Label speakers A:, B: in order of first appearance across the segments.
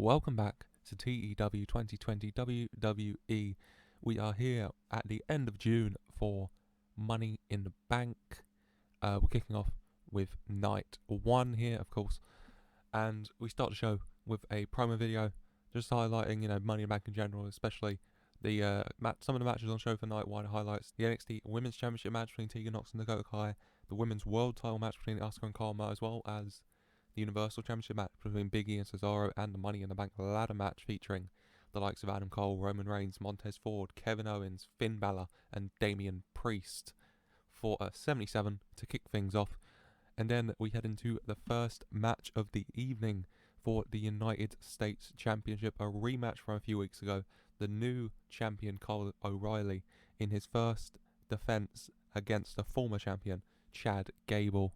A: Welcome back to TEW 2020 WWE. We are here at the end of June for Money in the Bank. We're kicking off with night 1 here, of course, and we start the show with a promo video, just highlighting, Money in the Bank in general, especially the some of the matches on the show for night 1 highlights the NXT Women's Championship match between Tegan and Dakota, the Women's World Title match between Asuka and Kharma, as well as the Universal Championship match between Big E and Cesaro, and the Money in the Bank ladder match featuring the likes of Adam Cole, Roman Reigns, Montez Ford, Kevin Owens, Finn Balor, and Damian Priest for a 77 to kick things off. And then we head into the first match of the evening for the United States Championship, a rematch from a few weeks ago. The new champion Kyle O'Reilly in his first defense against the former champion Chad Gable.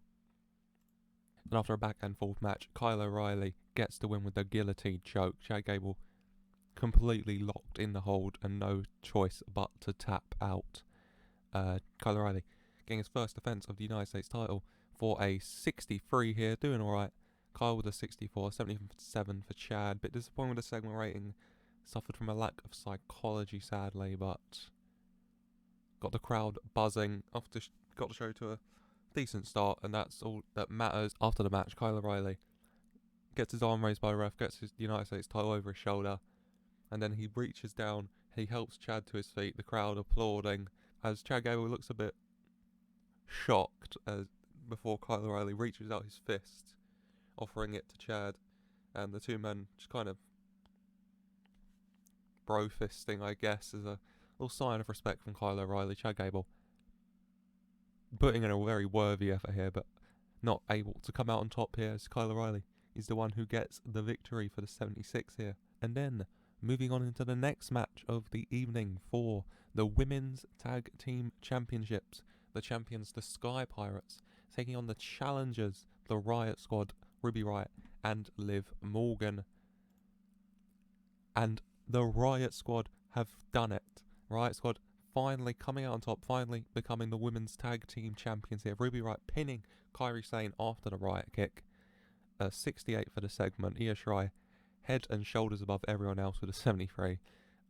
A: And after a back and forth match, Kyle O'Reilly gets the win with the guillotine choke. Chad Gable completely locked in the hold and no choice but to tap out. Kyle O'Reilly getting his first defense of the United States title for a 63 here, doing alright. Kyle with a 64, 77 for Chad. Bit disappointed with the segment rating. Suffered from a lack of psychology, sadly, but got the crowd buzzing. Got the show to a decent start, and that's all that matters. After the match, Kyle O'Reilly gets his arm raised by the ref, gets his United States title over his shoulder, and then he reaches down, he helps Chad to his feet, the crowd applauding, as Chad Gable looks a bit shocked before Kyle O'Reilly reaches out his fist, offering it to Chad, and the two men just kind of bro fisting, I guess, as a little sign of respect from Kyle O'Reilly. Chad Gable putting in a very worthy effort here, but not able to come out on top here, as Kyle O'Reilly is the one who gets the victory for the 76 here. And then moving on into the next match of the evening for the Women's Tag Team Championships. The champions, the Sky Pirates, taking on the challengers, the Riott Squad, Ruby Riott and Liv Morgan. And the Riott Squad have done it. Riott Squad finally coming out on top, finally becoming the Women's Tag Team Champions here. Ruby Riott pinning Kairi Sane after the Riott kick. 68 for the segment. Io Shirai head and shoulders above everyone else with a 73.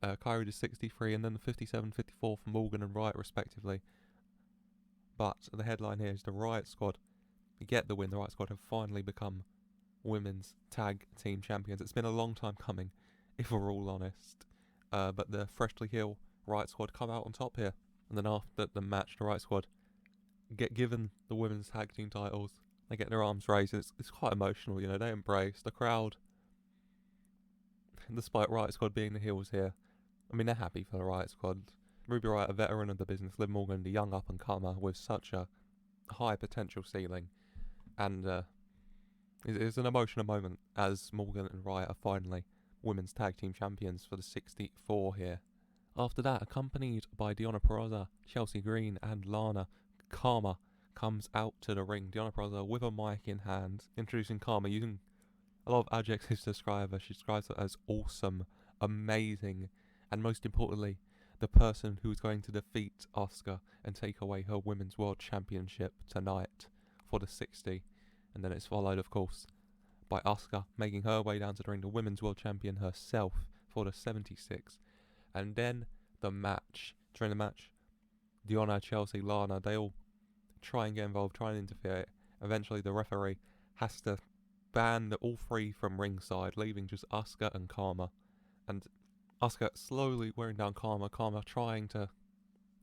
A: Kairi to 63, and then the 57, 54 for Morgan and Riott respectively. But the headline here is the Riott Squad get the win. The Riott Squad have finally become Women's Tag Team Champions. It's been a long time coming, if we're all honest. But the freshly healed Riott Squad come out on top here. And then after the match, the Riott Squad get given the Women's Tag Team titles. They get their arms raised. It's quite emotional, they embrace the crowd. Despite Riott Squad being the heels here, I mean, they're happy for the Riott Squad. Ruby Riott, a veteran of the business, Liv Morgan, the young up-and-comer with such a high potential ceiling. And it's an emotional moment as Morgan and Riott are finally Women's Tag Team Champions for the 64 here. After that, accompanied by Deonna Purrazzo, Chelsea Green and Lana, Kharma comes out to the ring. Deonna Purrazzo with a mic in hand, introducing Kharma, using a lot of adjectives to describe her. She describes her as awesome, amazing, and most importantly, the person who is going to defeat Asuka and take away her Women's World Championship tonight for the 60. And then it's followed, of course, by Asuka making her way down to the ring, the Women's World Champion herself for the 76. And then the match. During the match, Deonna, Chelsea, Lana, they all try and get involved, try and interfere. Eventually the referee has to ban all three from ringside, leaving just Asuka and Kharma. And Asuka slowly wearing down Kharma, Kharma trying to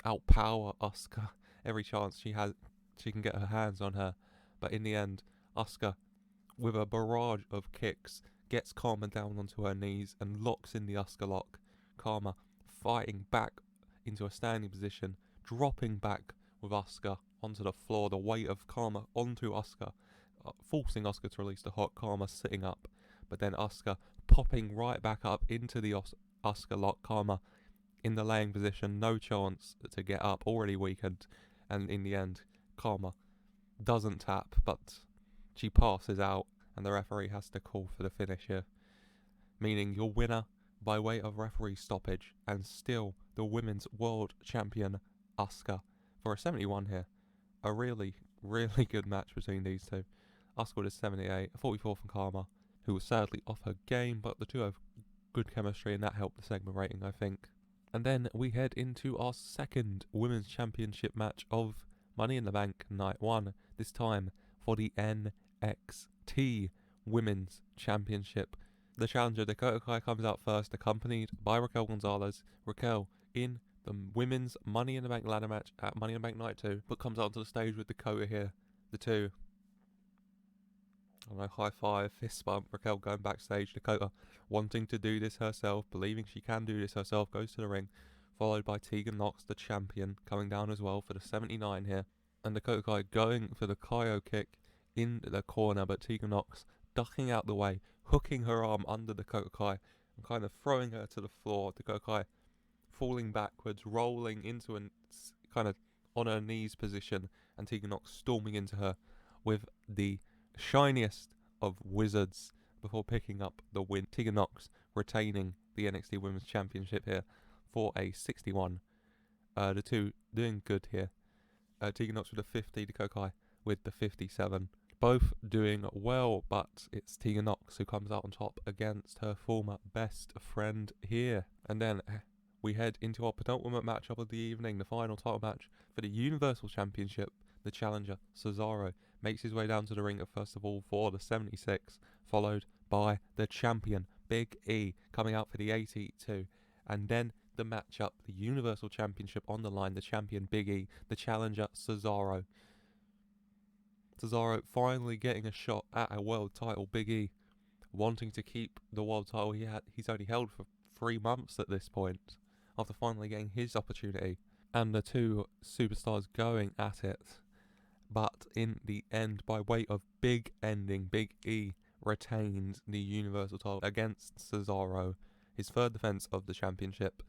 A: outpower Asuka every chance she can get her hands on her. But in the end, Asuka, with a barrage of kicks, gets Kharma down onto her knees and locks in the Asuka lock. Kharma fighting back into a standing position, dropping back with Asuka onto the floor, the weight of Kharma onto Asuka, forcing Asuka to release the hook. Kharma sitting up, but then Asuka popping right back up into the Asuka lock. Kharma in the laying position, no chance to get up, already weakened, and in the end, Kharma doesn't tap, but she passes out, and the referee has to call for the finish here, meaning your winner by way of referee stoppage, and still the Women's World Champion Asuka for a 71 here. A really, really good match between these two. Asuka with a 78, 44 from Kharma, who was sadly off her game, but the two have good chemistry and that helped the segment rating, I think. And then we head into our second Women's Championship match of Money in the Bank Night 1, this time for the NXT Women's Championship. The challenger Dakota Kai comes out first, accompanied by Raquel Gonzalez. Raquel in the Women's Money in the Bank ladder match at Money in the Bank Night 2, but comes out onto the stage with Dakota here. The two, I don't know, high five, fist bump, Raquel going backstage, Dakota wanting to do this herself, believing she can do this herself, goes to the ring, followed by Tegan Nox, the champion, coming down as well for the 79 here. And Dakota Kai going for the Kyo kick in the corner, but Tegan Nox ducking out the way, hooking her arm under Dakota Kai and kind of throwing her to the floor. Dakota Kai falling backwards, rolling into a kind of on her knees position, and Tegan Nox storming into her with the shiniest of wizards before picking up the win. Tegan Nox retaining the NXT Women's Championship here for a 61. The two doing good here. Tegan Nox with a 50, Dakota Kai with the 57. Both doing well, but it's Tegan Nox who comes out on top against her former best friend here. And then we head into our penultimate matchup of the evening, the final title match for the Universal Championship. The challenger, Cesaro, makes his way down to the ring first of all for the 76, followed by the champion, Big E, coming out for the 82. And then the matchup, the Universal Championship on the line, the champion, Big E, the challenger, Cesaro. Cesaro finally getting a shot at a world title, Big E wanting to keep the world title he's only held for 3 months at this point, after finally getting his opportunity. And the two superstars going at it. But in the end, by way of big ending, Big E retains the Universal title against Cesaro, his third defense of the championship,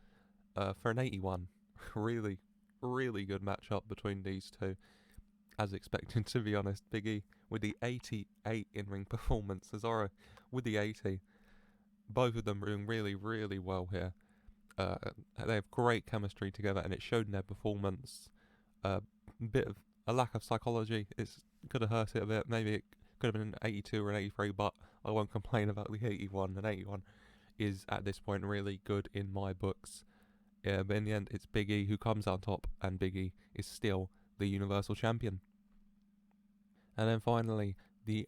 A: for an 81. Really, really good matchup between these two, as expected, to be honest. Big E with the 88 in-ring performance, Cesaro with the 80. Both of them doing really, really well here. They have great chemistry together, and it showed in their performance. Bit of a lack of psychology. It could have hurt it a bit. Maybe it could have been an 82 or an 83, but I won't complain about the 81. An 81 is at this point really good in my books. But in the end, it's Big E who comes on top, and Big E is still the Universal Champion. And then finally, the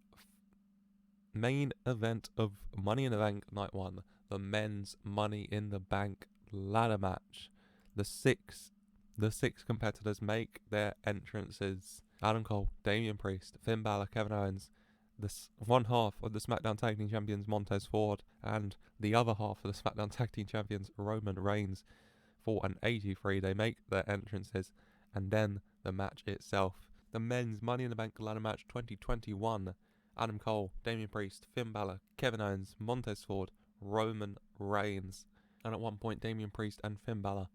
A: main event of Money in the Bank Night 1, the men's Money in the Bank ladder match. The six competitors make their entrances. Adam Cole, Damian Priest, Finn Balor, Kevin Owens, this one half of the SmackDown Tag Team Champions, Montez Ford, and the other half of the SmackDown Tag Team Champions, Roman Reigns, for an 83. They make their entrances, and then the match itself. The men's Money in the Bank ladder match 2021. Adam Cole, Damian Priest, Finn Balor, Kevin Owens, Montez Ford, Roman Reigns. And at one point, Damian Priest and Finn Balor,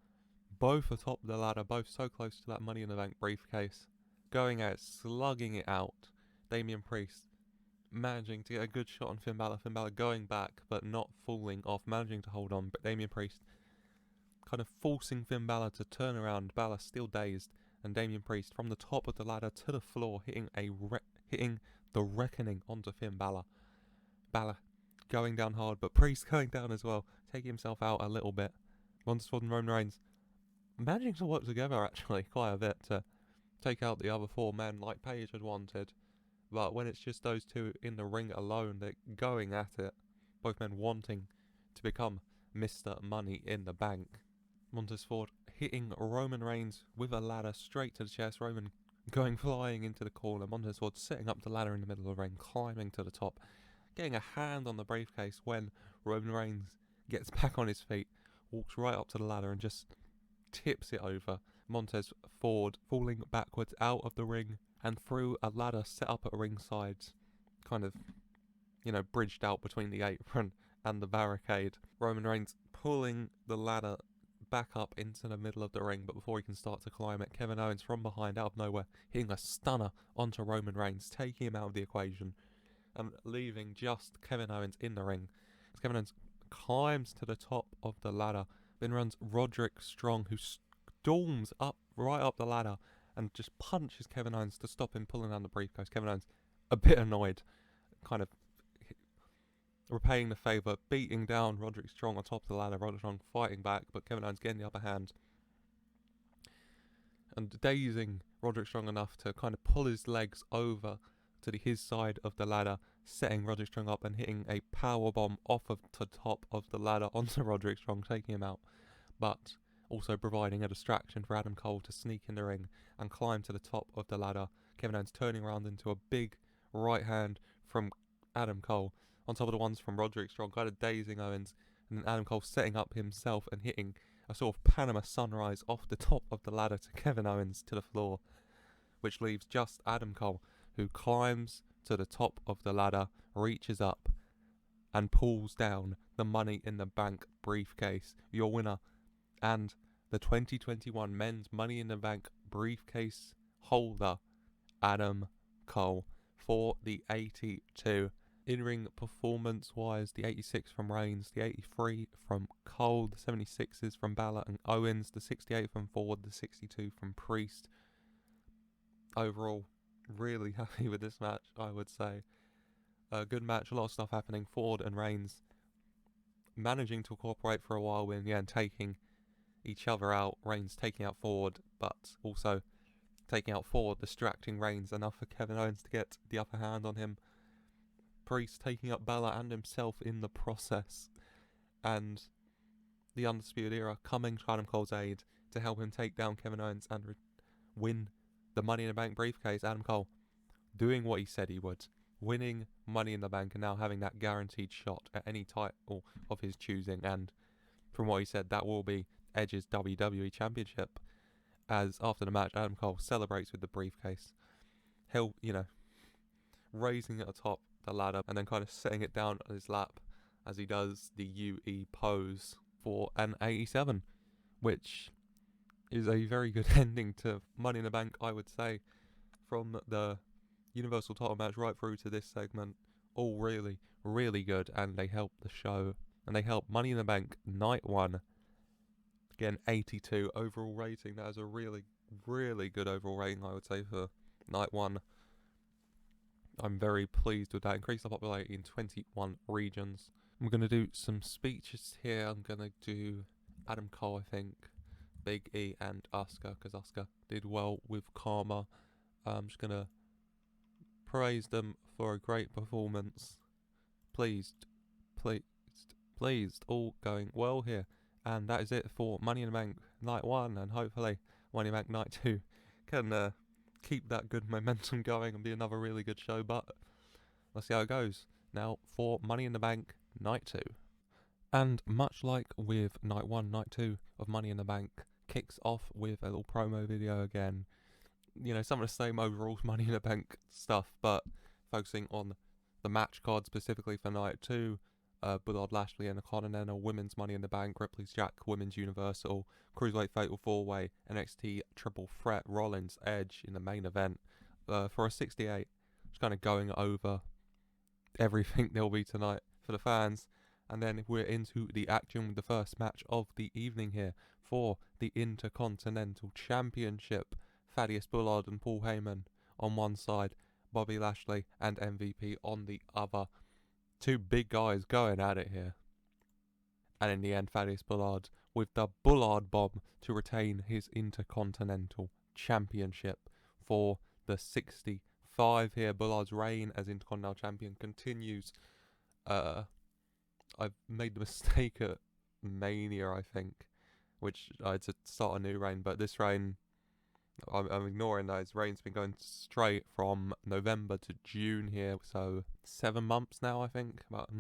A: both atop the ladder, both so close to that Money in the Bank briefcase, going out, slugging it out. Damian Priest managing to get a good shot on Finn Balor. Finn Balor going back, but not falling off, managing to hold on. But Damian Priest kind of forcing Finn Balor to turn around. Balor still dazed, and Damian Priest from the top of the ladder to the floor, hitting the Reckoning onto Finn Balor. Balor going down hard, but Priest going down as well, taking himself out a little bit. Montez Ford and Roman Reigns managing to work together actually quite a bit to take out the other 4 men like Paige had wanted. But when it's just those two in the ring alone, they're going at it. Both men wanting to become Mr. Money in the Bank. Montez Ford hitting Roman Reigns with a ladder straight to the chest. Roman going flying into the corner. Montez Ford setting up the ladder in the middle of the ring, climbing to the top, getting a hand on the briefcase when Roman Reigns gets back on his feet, walks right up to the ladder and just tips it over. Montez Ford falling backwards out of the ring and through a ladder set up at ringside, kind of, bridged out between the apron and the barricade. Roman Reigns pulling the ladder back up into the middle of the ring, but before he can start to climb it, Kevin Owens from behind, out of nowhere, hitting a stunner onto Roman Reigns, taking him out of the equation and leaving just Kevin Owens in the ring. As Kevin Owens climbs to the top of the ladder, then runs Roderick Strong, who storms up right up the ladder and just punches Kevin Owens to stop him pulling down the briefcase. Kevin Owens a bit annoyed, kind of repaying the favour, beating down Roderick Strong on top of the ladder. Roderick Strong fighting back, but Kevin Owens getting the upper hand and dazing Roderick Strong enough to kind of pull his legs over to his side of the ladder, setting Roderick Strong up and hitting a power bomb off of the top of the ladder onto Roderick Strong, taking him out, but also providing a distraction for Adam Cole to sneak in the ring and climb to the top of the ladder. Kevin Owens turning around into a big right hand from Adam Cole on top of the ones from Roderick Strong, kind of dazing Owens, and then Adam Cole setting up himself and hitting a sort of Panama sunrise off the top of the ladder to Kevin Owens to the floor, which leaves just Adam Cole, who climbs to the top of the ladder, reaches up, and pulls down the Money in the Bank briefcase. Your winner and the 2021 Men's Money in the Bank briefcase holder, Adam Cole, for the 82. In-ring performance-wise, the 86 from Reigns, the 83 from Cole, the 76s from Balor and Owens, the 68 from Ford, the 62 from Priest. Overall, really happy with this match, I would say. A good match, a lot of stuff happening. Ford and Reigns managing to cooperate for a while in the end, taking each other out. Reigns taking out Ford, but also taking out Ford, distracting Reigns enough for Kevin Owens to get the upper hand on him. Priest taking up Balor and himself in the process, and the Undisputed Era coming to Adam Cole's aid to help him take down Kevin Owens and win the Money in the Bank briefcase. Adam Cole doing what he said he would, winning Money in the Bank and now having that guaranteed shot at any title of his choosing, and from what he said, that will be Edge's WWE Championship, as after the match Adam Cole celebrates with the briefcase. He'll, raising it atop the ladder and then kind of setting it down on his lap as he does the UE pose for an 87, which is a very good ending to Money in the Bank, I would say. From the Universal title match right through to this segment, all really, really good, and they help the show, and they help Money in the Bank Night 1. Again, 82 overall rating. That is a really, really good overall rating, I would say, for Night 1. I'm very pleased with that. Increased the popularity in 21 regions. I'm going to do some speeches here. I'm going to do Adam Cole, I think, Big E and Asuka, because Asuka did well with Kharma. I'm just going to praise them for a great performance. Pleased, all going well here. And that is it for Money in the Bank Night 1, and hopefully Money in the Bank Night 2 can keep that good momentum going and be another really good show, but let's see how it goes. Now for Money in the Bank Night 2. And much like with Night 1, Night 2 of Money in the Bank kicks off with a little promo video again. Some of the same overall Money in the Bank stuff, but focusing on the match card specifically for Night 2. Bullard, Lashley, Intercontinental, Women's Money in the Bank, Ripley's Jack, Women's Universal, Cruiserweight Fatal 4-Way, NXT Triple Threat, Rollins, Edge in the main event for a 68. Just kind of going over everything there'll be tonight for the fans. And then we're into the action with the first match of the evening here for the Intercontinental Championship. Thaddeus, Bullard and Paul Heyman on one side, Bobby Lashley and MVP on the other. Two big guys going at it here. And in the end, Thaddeus Bullard with the Bullard bomb to retain his Intercontinental Championship for the 65 here. Bullard's reign as Intercontinental Champion continues. I've made the mistake at Mania, I think, which I had to start a new reign, but this reign, I'm ignoring that. His reign's been going straight from November to June here, so 7 months now, I think, about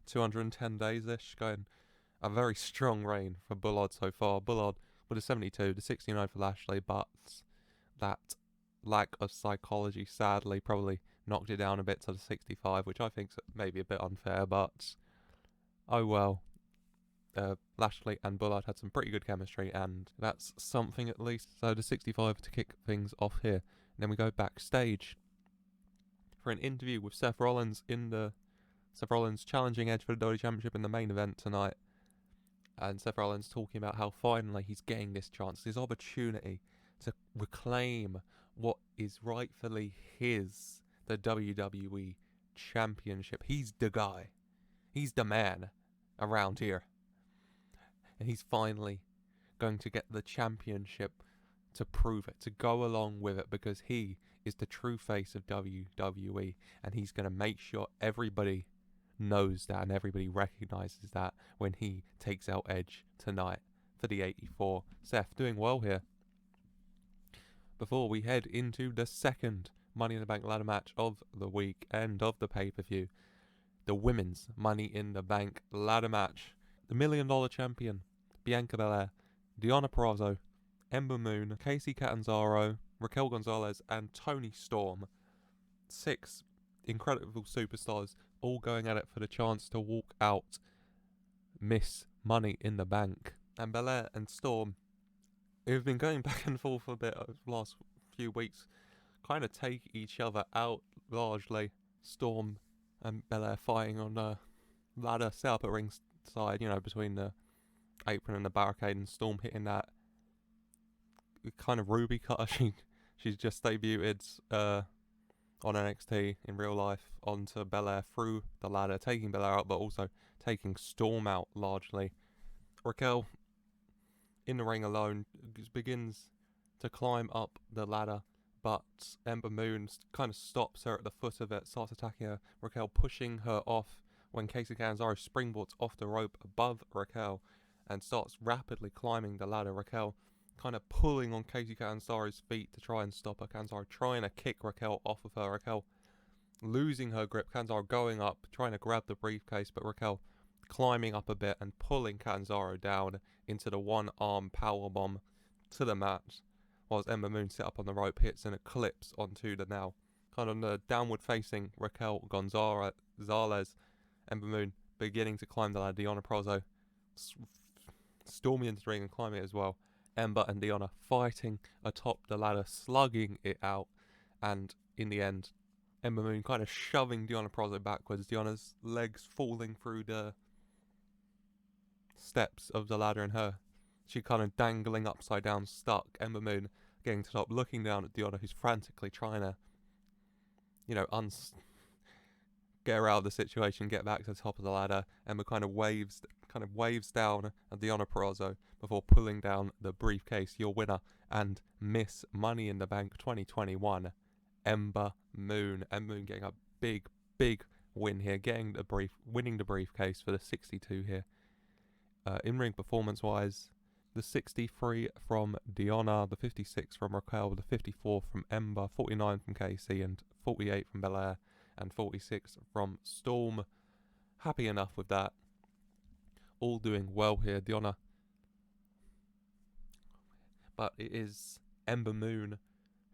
A: 210 days-ish, going a very strong reign for Bullard so far. Bullard with a 72, the 69 for Lashley, but that lack of psychology sadly probably knocked it down a bit to the 65, which I think's maybe a bit unfair, but oh well. Lashley and Bullard had some pretty good chemistry, and that's something at least. So the 65 to kick things off here. And then we go backstage for an interview with Seth Rollins Seth Rollins challenging Edge for the WWE Championship in the main event tonight. And Seth Rollins talking about how finally he's getting this chance, this opportunity to reclaim what is rightfully his, the WWE Championship. He's the guy. He's the man around here. And he's finally going to get the championship to prove it, to go along with it, because he is the true face of WWE, and he's going to make sure everybody knows that and everybody recognizes that when he takes out Edge tonight for the 84. Seth doing well here. Before we head into the second Money in the Bank ladder match of the week and of the pay-per-view, the women's Money in the Bank ladder match. The $1 Million champion, Bianca Belair, Deonna Purrazzo, Ember Moon, Kacy Catanzaro, Raquel Gonzalez, and Toni Storm. 6 incredible superstars all going at it for the chance to walk out Miss Money in the Bank. And Belair and Storm, who've been going back and forth a bit over the last few weeks, kind of take each other out largely. Storm and Belair fighting on the ladder set up at ringside, between the apron and the barricade, and Storm hitting that kind of Ruby cutter she's just debuted on NXT in real life onto Belair through the ladder, taking Belair out, but also taking Storm out largely. Raquel in the ring alone begins to climb up the ladder, but Ember Moon kind of stops her at the foot of it, starts attacking her. Raquel pushing her off when Kacy Catanzaro springboards off the rope above Raquel and starts rapidly climbing the ladder. Raquel kind of pulling on Kacy Catanzaro's feet to try and stop her. Catanzaro trying to kick Raquel off of her. Raquel losing her grip. Catanzaro going up, trying to grab the briefcase, but Raquel climbing up a bit and pulling Catanzaro down into the one-arm powerbomb to the mat, whilst Ember Moon set up on the rope, hits an eclipse onto the now kind of the downward-facing Raquel Gonzalez. Ember Moon beginning to climb the ladder. Deonna Purrazzo storming into the ring and climbing it as well. Ember and Deonna fighting atop the ladder, slugging it out, and in the end, Ember Moon kind of shoving Deonna Purrazzo backwards. Deonna's legs falling through the steps of the ladder, and she kind of dangling upside down, stuck. Ember Moon getting to the top, looking down at Deonna, who's frantically trying to, get her out of the situation, get back to the top of the ladder. Ember kind of waves down at Deonna Purrazzo before pulling down the briefcase. Your winner and Miss Money in the Bank 2021, Ember Moon. Ember Moon getting a big win here, winning the briefcase for the 62 here. In-ring performance-wise, the 63 from Deonna, the 56 from Raquel, the 54 from Ember, 49 from Kacy, and 48 from Belair, and 46 from Storm. Happy enough with that. All doing well here, Deonna. But it is Ember Moon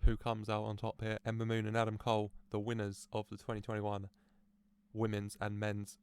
A: who comes out on top here. Ember Moon and Adam Cole, the winners of the 2021 women's and men's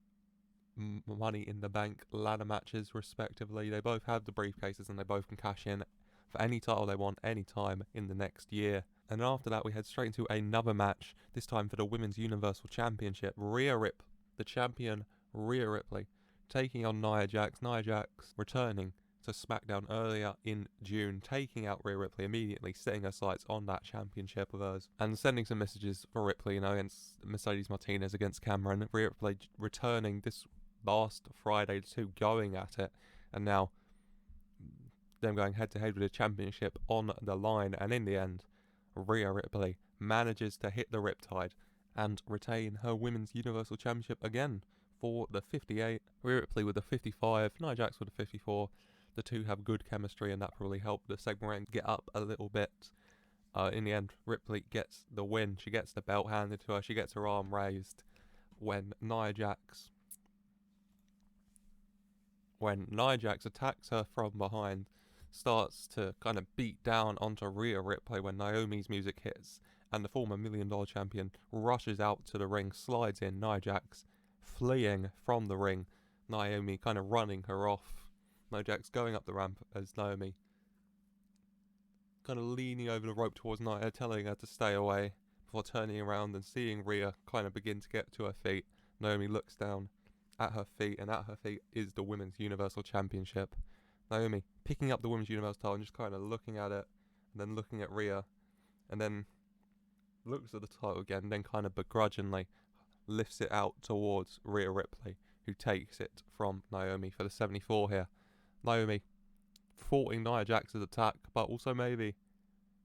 A: Money in the Bank ladder matches respectively. They both have the briefcases and they both can cash in for any title they want anytime in the next year. And after that we head straight into another match, this time for the Women's Universal Championship. The champion Rhea Ripley taking on Nia Jax. Nia Jax returning to SmackDown earlier in June, taking out Rhea Ripley immediately, setting her sights on that championship of hers, and sending some messages for Ripley, against Mercedes Martinez, against Cameron. Rhea Ripley returning this last Friday to going at it, and now them going head to head with the championship on the line. And in the end, Rhea Ripley manages to hit the riptide and retain her Women's Universal Championship again for the 58. Rhea Ripley with the 55, Nia Jax with the 54. The two have good chemistry, and that probably helped the segment get up a little bit. In the end, Ripley gets the win. She gets the belt handed to her. She gets her arm raised when Nia Jax attacks her from behind, starts to kind of beat down onto Rhea Ripley when Naomi's music hits, and the former $1 Million champion rushes out to the ring, slides in. Nia Jax fleeing from the ring, Naomi kind of running her off. Nia Jax going up the ramp as Naomi kind of leaning over the rope towards Nia, telling her to stay away, before turning around and seeing Rhea kind of begin to get to her feet. Naomi looks down at her feet, and at her feet is the Women's Universal Championship. Naomi picking up the Women's Universal title and just kind of looking at it, and then looking at Rhea, and then looks at the title again, and then kind of begrudgingly lifts it out towards Rhea Ripley, who takes it from Naomi for the 74 here. Naomi thwarting Nia Jax's attack, but also maybe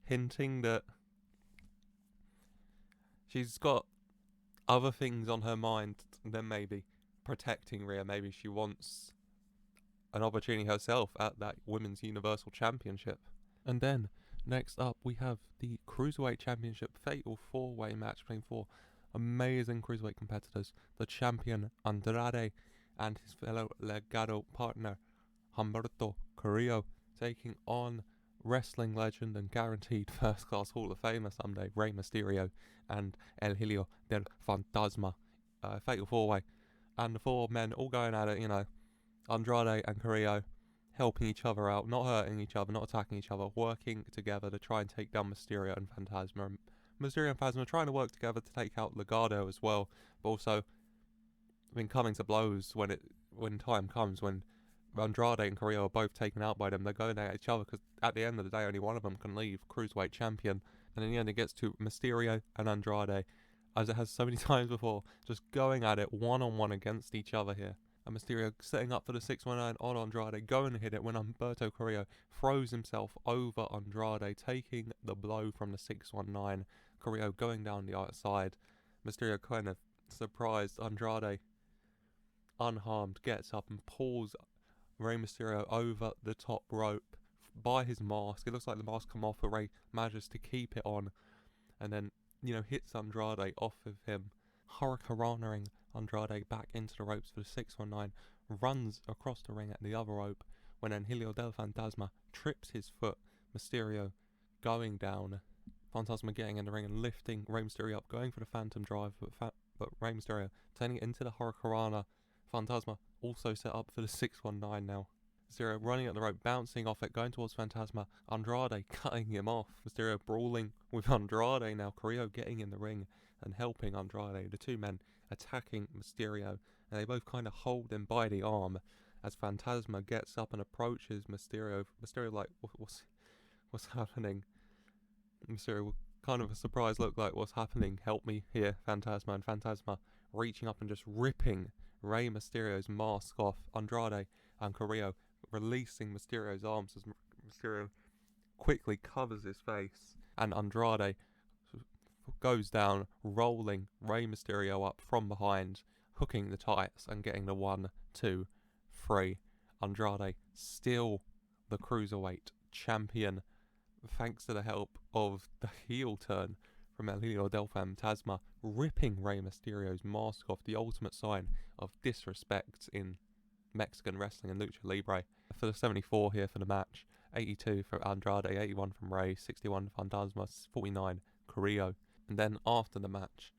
A: hinting that she's got other things on her mind than maybe protecting Rhea. Maybe she wants an opportunity herself at that Women's Universal Championship. And then, next up, we have the Cruiserweight Championship Fatal 4-Way match between 4 amazing Cruiserweight competitors. The champion, Andrade, and his fellow Legado partner, Humberto Carrillo, taking on wrestling legend and guaranteed first-class Hall of Famer someday, Rey Mysterio, and El Hijo del Fantasma. Fatal 4-Way. And the 4 men all going at it, Andrade and Carrillo helping each other out, not hurting each other, not attacking each other, working together to try and take down Mysterio and Fantasma. And Mysterio and Fantasma trying to work together to take out Legado as well, but also coming to blows when time comes, when Andrade and Carrillo are both taken out by them. They're going at each other because at the end of the day only one of them can leave Cruiserweight champion, and in the end it gets to Mysterio and Andrade, as it has so many times before, just going at it one-on-one against each other here. And Mysterio setting up for the 619 on Andrade, going to hit it when Humberto Carrillo throws himself over Andrade, taking the blow from the 619. Carrillo going down the outside. Mysterio kind of surprised. Andrade, unharmed, gets up and pulls Rey Mysterio over the top rope by his mask. It looks like the mask come off, but Rey manages to keep it on, and then hits Andrade off of him, hurricanering Andrade back into the ropes for the 619, runs across the ring at the other rope when El Hijo del Fantasma trips his foot. Mysterio going down, Fantasma getting in the ring and lifting Rey Mysterio up, going for the Phantom Drive, but Rey Mysterio turning it into the Hurricanrana. Fantasma also set up for the 619 now. Mysterio running at the rope, bouncing off it, going towards Fantasma. Andrade cutting him off. Mysterio brawling with Andrade now. Carrillo getting in the ring and helping Andrade. The 2 men attacking Mysterio, and they both kind of hold him by the arm as Fantasma gets up and approaches Mysterio. Mysterio like, what's happening? Mysterio kind of a surprised look like, what's happening? Help me here, Fantasma. And Fantasma reaching up and just ripping Rey Mysterio's mask off. Andrade and Carrillo releasing Mysterio's arms as Mysterio quickly covers his face, and Andrade goes down, rolling Rey Mysterio up from behind, hooking the tights and getting the 1, 2, 3. Andrade still the Cruiserweight champion, thanks to the help of the heel turn from El Hijo del Fantasma, ripping Rey Mysterio's mask off, the ultimate sign of disrespect in Mexican wrestling and lucha libre. For the 74 here for the match, 82 for Andrade, 81 from Rey, 61 Fantasma, 49 Carrillo. And then after the match,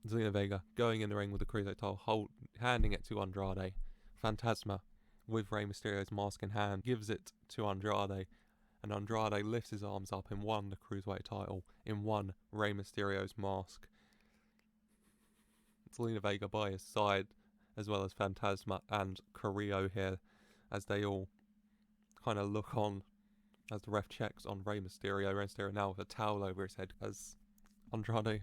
A: Zelina Vega going in the ring with the Cruiserweight title, handing it to Andrade. Fantasma, with Rey Mysterio's mask in hand, gives it to Andrade, and Andrade lifts his arms up and won the Cruiserweight title in one Rey Mysterio's mask. Zelina Vega by his side, as well as Fantasma and Carrillo here, as they all kind of look on as the ref checks on Rey Mysterio. Rey Mysterio now with a towel over his head as Andrade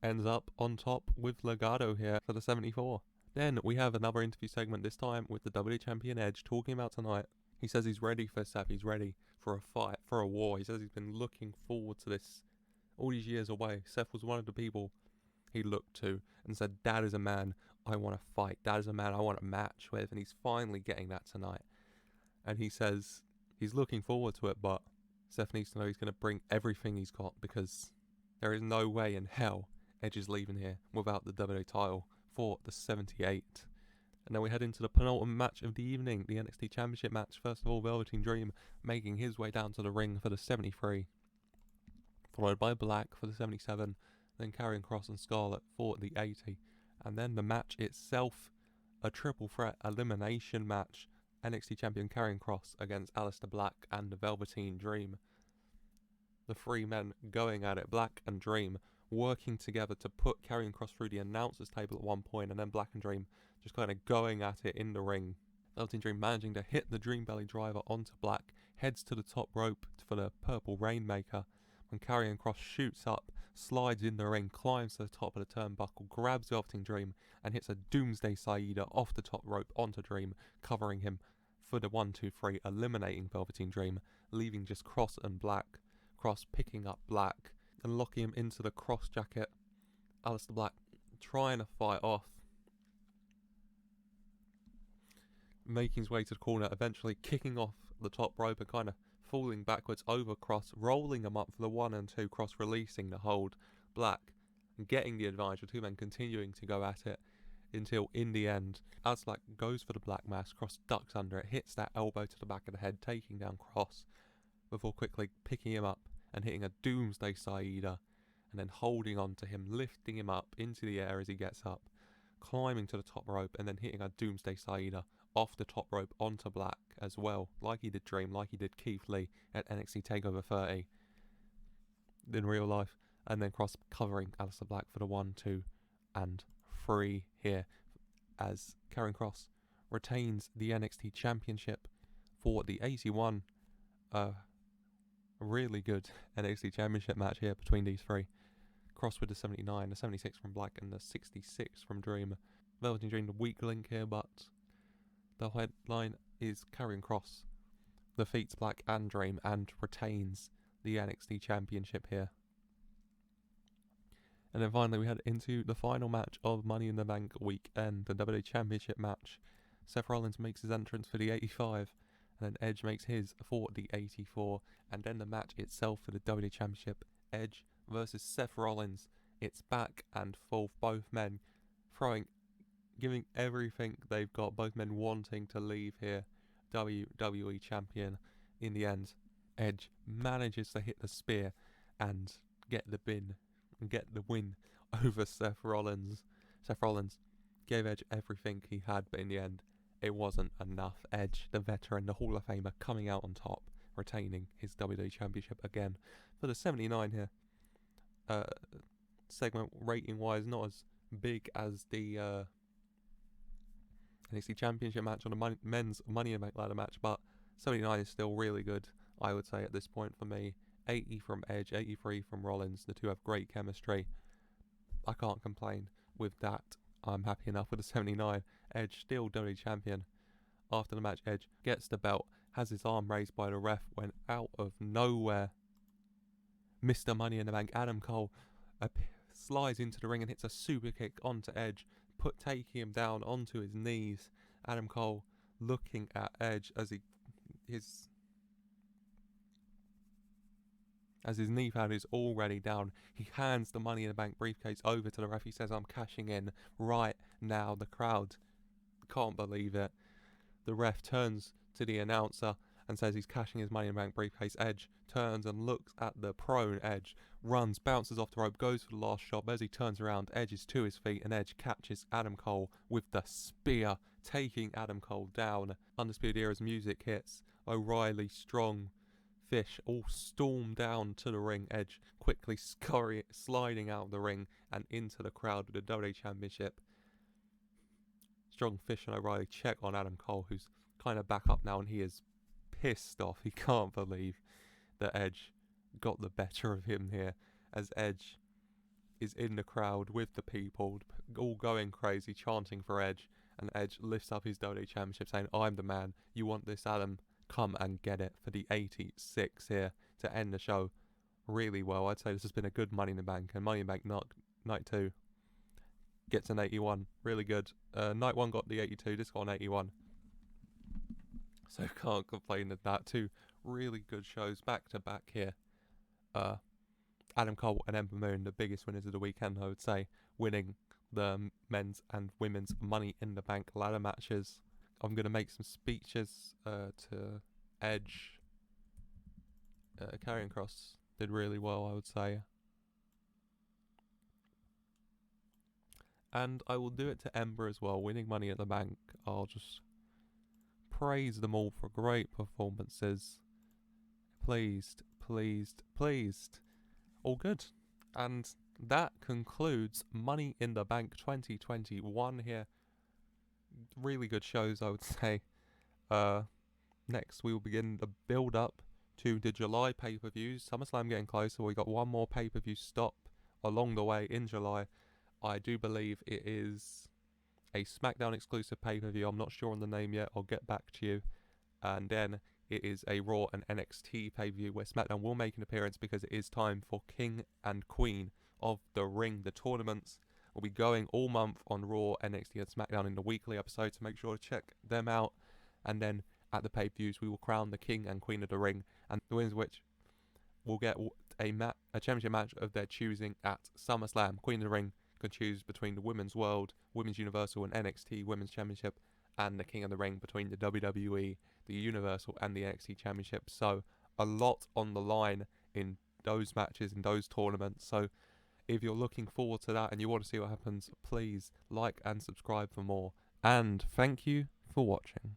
A: ends up on top with Legado here for the 74. Then we have another interview segment, this time with the WWE Champion Edge, talking about tonight. He says he's ready for Seth, he's ready for a fight, for a war. He says he's been looking forward to this all these years away. Seth was one of the people he looked to and said, that is a man I want to fight, that is a man I want a match with, and he's finally getting that tonight. And he says he's looking forward to it, but Seth needs to know he's going to bring everything he's got, because there is no way in hell Edge is leaving here without the WWE title for the 78. And then we head into the penultimate match of the evening, the NXT Championship match. First of all, Velveteen Dream making his way down to the ring for the 73, followed by Black for the 77, then Karrion Kross and Scarlett for the 80. And then the match itself, a triple threat elimination match. NXT Champion Karrion Kross against Aleister Black and the Velveteen Dream. The 3 men going at it, Black and Dream, working together to put Karrion Kross through the announcer's table at one point, and then Black and Dream just kind of going at it in the ring. Velveteen Dream managing to hit the Dream Belly driver onto Black, heads to the top rope for the purple Rainmaker, when Karrion Kross shoots up, slides in the ring, climbs to the top of the turnbuckle, grabs the Velveteen Dream, and hits a Doomsday Saida off the top rope onto Dream, covering him for the 1-2-3, eliminating Velveteen Dream, leaving just Kross and Black. Kross picking up Black and locking him into the Kross jacket. Aleister Black trying to fight off, making his way to the corner, eventually kicking off the top rope and kind of falling backwards over Kross, rolling him up for the 1 and 2, Kross releasing the hold. Black getting the advantage, with two men continuing to go at it until in the end, as Black goes for the Black Mass, Kross ducks under it, hits that elbow to the back of the head, taking down Kross before quickly picking him up and hitting a Doomsday Saida, and then holding on to him, lifting him up into the air as he gets up, climbing to the top rope, and then hitting a Doomsday Saida off the top rope onto Black as well, like he did Dream, like he did Keith Lee at NXT TakeOver 30 in real life, and then Kross covering Aleister Black for the 1, 2, and 3 here, as Karrion Kross retains the NXT Championship for the 81. Really good NXT Championship match here between these three. Kross with the 79, the 76 from Black, and the 66 from Dream. Velveteen Dream the weak link here, but the headline is Karrion Kross defeats Black and Dream and retains the NXT Championship here. And then finally we head into the final match of Money in the Bank weekend, the WWE Championship match. Seth Rollins makes his entrance for the 85, and then Edge makes his for the 84, and then the match itself for the WWE Championship, Edge versus Seth Rollins. It's back and forth, both men giving everything they've got, both men wanting to leave here WWE champion. In the end, Edge manages to hit the spear and get the win over Seth Rollins. Seth Rollins gave Edge everything he had, but in the end, it wasn't enough. Edge, the veteran, the Hall of Famer, coming out on top, retaining his WWE Championship again for the 79 here. Segment rating-wise, not as big as the NXT Championship match on the men's Money in the Bank ladder match, but 79 is still really good, I would say, at this point for me. 80 from Edge, 83 from Rollins. The two have great chemistry. I can't complain with that. I'm happy enough with the 79. Edge still WWE champion. After the match, Edge gets the belt, has his arm raised by the ref when out of nowhere, Mr. Money in the Bank, Adam Cole, slides into the ring and hits a super kick onto Edge, taking him down onto his knees. Adam Cole looking at Edge as his knee pad is already down. He hands the Money in the Bank briefcase over to the ref. He says, "I'm cashing in right now." The crowd can't believe it. The ref turns to the announcer and says he's cashing his Money in the Bank briefcase. Edge turns and looks at the prone Edge, runs, bounces off the rope, goes for the last shot. But as he turns around, Edge is to his feet, and Edge catches Adam Cole with the spear, taking Adam Cole down. Undisputed Era's music hits. O'Reilly, Strong, Fish all storm down to the ring. Edge quickly sliding out of the ring and into the crowd with the WWE Championship. Strong, Fish and O'Reilly check on Adam Cole, who's kind of back up now, and he is pissed off. He can't believe that Edge got the better of him here, as Edge is in the crowd with the people all going crazy, chanting for Edge, and Edge lifts up his WWE Championship saying, "I'm the man, you want this, Adam? Come and get it," for the 86 here to end the show really well. I'd say this has been a good Money in the Bank, and Money in the Bank night 2 gets an 81. Really good. Night 1 got the 82, this got an 81. So can't complain at that. Two really good shows back to back here. Adam Cole and Ember Moon, the biggest winners of the weekend, I would say, winning the men's and women's Money in the Bank ladder matches. I'm going to make some speeches to Edge. Karrion Kross did really well, I would say. And I will do it to Ember as well, winning Money in the Bank. I'll just praise them all for great performances. Pleased, pleased, pleased. All good. And that concludes Money in the Bank 2021 here. Really good shows, I would say. Next we will begin the build up to the July pay-per-views. SummerSlam getting closer. We got one more pay-per-view stop along the way in July. I do believe it is a SmackDown exclusive pay-per-view. I'm not sure on the name yet. I'll get back to you. And then it is a Raw and NXT pay-per-view where SmackDown will make an appearance because it is time for King and Queen of the Ring. The tournaments will be going all month on Raw, NXT and SmackDown in the weekly episodes, so make sure to check them out. And then at the pay-per-views we will crown the King and Queen of the Ring, and the winners of which will get a championship match of their choosing at SummerSlam. Queen of the Ring can choose between the Women's World, Women's Universal and NXT Women's Championship, and the King of the Ring between the WWE, the Universal and the NXT Championship. So a lot on the line in those matches, in those tournaments. So if you're looking forward to that and you want to see what happens, please like and subscribe for more. And thank you for watching.